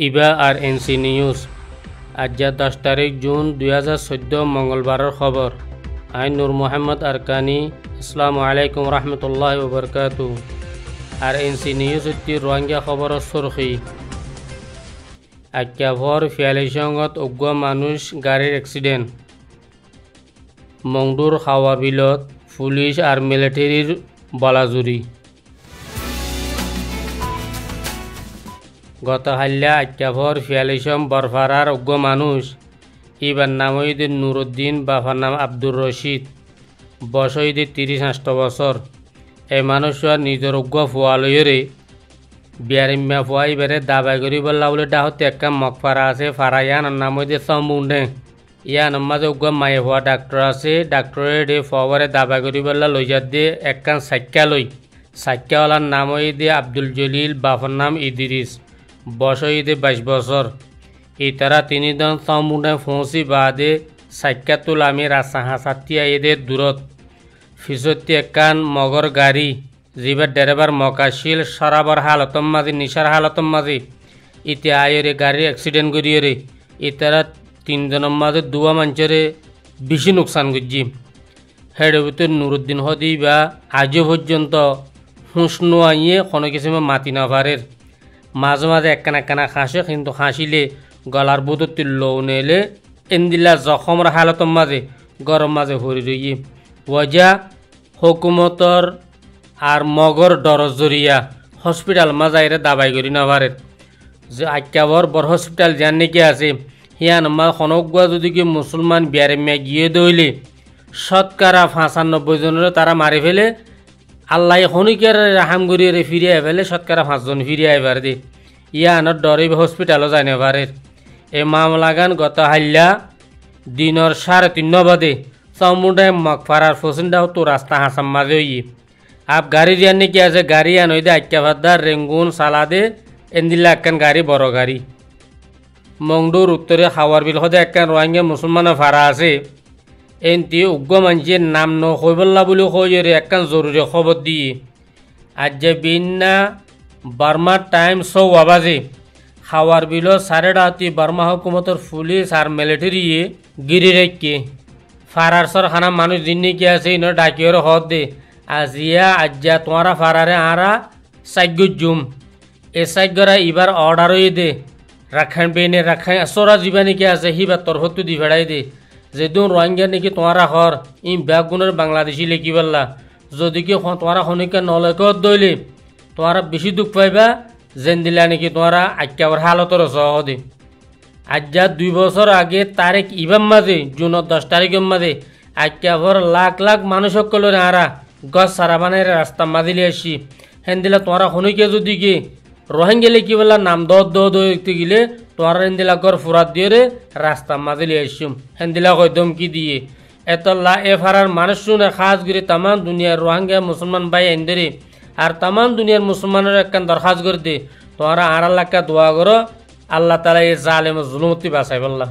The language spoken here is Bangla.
ইবা আর এনসি নিউজ আজ 10 তারিখ জুন 2014 মঙ্গলবারের খবর। আই নূর মোহাম্মদ আরকানি। আসসালামু আলাইকুম রহমতুল্লাহ ওবরকাতু। আর এনসি নিউজ হচ্ছে রোহিঙ্গা খবরের সুরখি। আক্যাভর ফিয়ালিসঙ্গত উগ্র মানুষ গাড়ির অ্যাক্সিডেন্ট। মংডুর খাওয়ার বিলত পুলিশ আর মিলিটারির বলাজুরি। গত হাল্লা আক্যাভর ফিয়ালিসম বরফারার উগ্র মানুষ ইবার নাম হইদে নুরুদ্দিন, বাফার নাম আব্দুর রশিদ, বয়স হইদে 30-8 বছর। এই মানুষের নিজের উগ্র ফুয়ালয়রে বিয়ারিম্যা ফুয়া ইবারে দাবাই করি বললা বলে ডাহতে একটা মকফারা আছে, ফারা ইয়ানোর নাম হইদে সমুন্ডে। ইয়ানোর মাঝে উগ্র মায়ে ফুয়া ডাক্তার আছে, ডাক্তারের ডে ফবারে দাবাই করি বললা লইজার দিয়ে একখান সাক্কা লই। সাক্কাওয়ালার নাম হইদে আব্দুল জলিল, বাফার নাম ইদিরিস, বয়স হইদে 22 বছর। ইতারা তিনিজন সমুন্ডে পৌঁছি বাদে সাক্কা তুল আমি রাস্তা হাসাতিয়া এদের দূরত ফিসতি একখান মগর গাড়ি যিবার ড্রাইভার মকাশিল সরাবর হালতম মাঝে নিশার হালতম মাঝে ইতি আয়রে গাড়ি অ্যাক্সিডেন্ট করিয়ে ইতারা তিনজনের মাঝে দুয়া মানুষের বেশি নোকসান করছি। হেড ভিতর নুরুদ্দিন হদি বা আজও পর্যন্ত হুঁশ নোয়াইয়ে কোনো কিছু মাতি না পারে। মাঝে মাঝে একখানা খাসে, কিন্তু খাসিলে গলার বুধত লো নেলে এন্দিলা জখমর হালতম মাঝে গরম মাঝে ভরি রইয়ে ওজা হুকুমতর আর মগর ডরজ জরিয়া হসপিটাল মাজাইরে দাবাই করি না পারে। যে আক্যাবর বড় হসপিটাল যান নাকি আছে হিয়ান মা খনগুয়া যদি কি মুসলমান বিয়ারেমিয়া গিয়ে দইলে শতকরা 95 জনের তারা মারি ফেলে। আল্লাহ খনিকের রাহাম করিয়ে ফিরিয়ে ফেলে, শতকরা 5 জন ফিরিয়ে আইবার দে। ইয়ানোর ডরে হসপিটালও যাই না পারে। এই মামলাগান গত হাল্লা দিনের 3:30 বাদে সমুদায় মকফারার ফসিন্দাও তো রাস্তা হাসাম মাঝে হইয়ে আপ গাড়ি দিয়ার নাকি আছে। গাড়ি আন হইদে আক্যাভাদার রেঙ্গুন সালাদে এন্দিল্লা একখান গাড়ি, বড় গাড়ি। মংডুর উত্তরে খাওয়ার বিল হদে একখান রোহিঙ্গা মুসলমানের ফারা আছে। এনতি উগ্র মানুষের নাম নইবল্লা বলে কইরে একখান জরুরি খবর দিয়ে আজ যে বিন্না বার্মা টাইম 6 বাজে খাওয়ার বিল 8:30 বার্মা হুকুমতর পুলিশ আর মিলিটারি গিরি রেখে ফারার সর খানা মানুষ দিন কি আছে ইন ডাকিওর হদ দে আজিয়া আজ্জা তোমারা ফারারে আরা সাইগুজুম এ সাইগরা এবার অর্ডার হয়ে দে রাখান বেনে রাখান সরা জীবা নাকি আছে হিবার তরফত দি ফেড়াই দে যে দুন রোহিঙ্গা নাকি তোমারা হর ই ব্যাগুনের বাংলাদেশি লেখি বললা যদি কি তোমারা খনিকা নলেকত দইলে তোমারা বেশি দুঃখ পাইবা যেন দিলা নাকি তোমারা আক্যাবর হালতর সহ দে। আজ্জা 2 বছর আগে তারিখ ইবাম মাঝে জুনের 10 তারিখের মাঝে আক্যাবর লাখ লাখ মানুষ সকলের আরা গছ সারা বানাই রাস্তা মাঝিলে আসি হেন দিলা তোমারা খনিকে যদি কি রোহিঙ্গা লেখি বললা নাম দেখতে গেলে তোমার হেন্দিলা গড় ফুরাত দিয়ে রাস্তা মাঝিলে আসুম হেন্দিলা কই দমকি দিয়ে এত লা এ ফারার মানুষ শুনে খাস করে তাম দুনিয়ার রোহিঙ্গা মুসলমান ভাই এন্দেরে আর তাম দুনিয়ার মুসলমানের একখান দরখাস্ত করে দে তোমরা আর আল্লাহকে দোয়া করো আল্লাহ তাআলা এই জালেম জুলুমতি বাঁচাই বললা।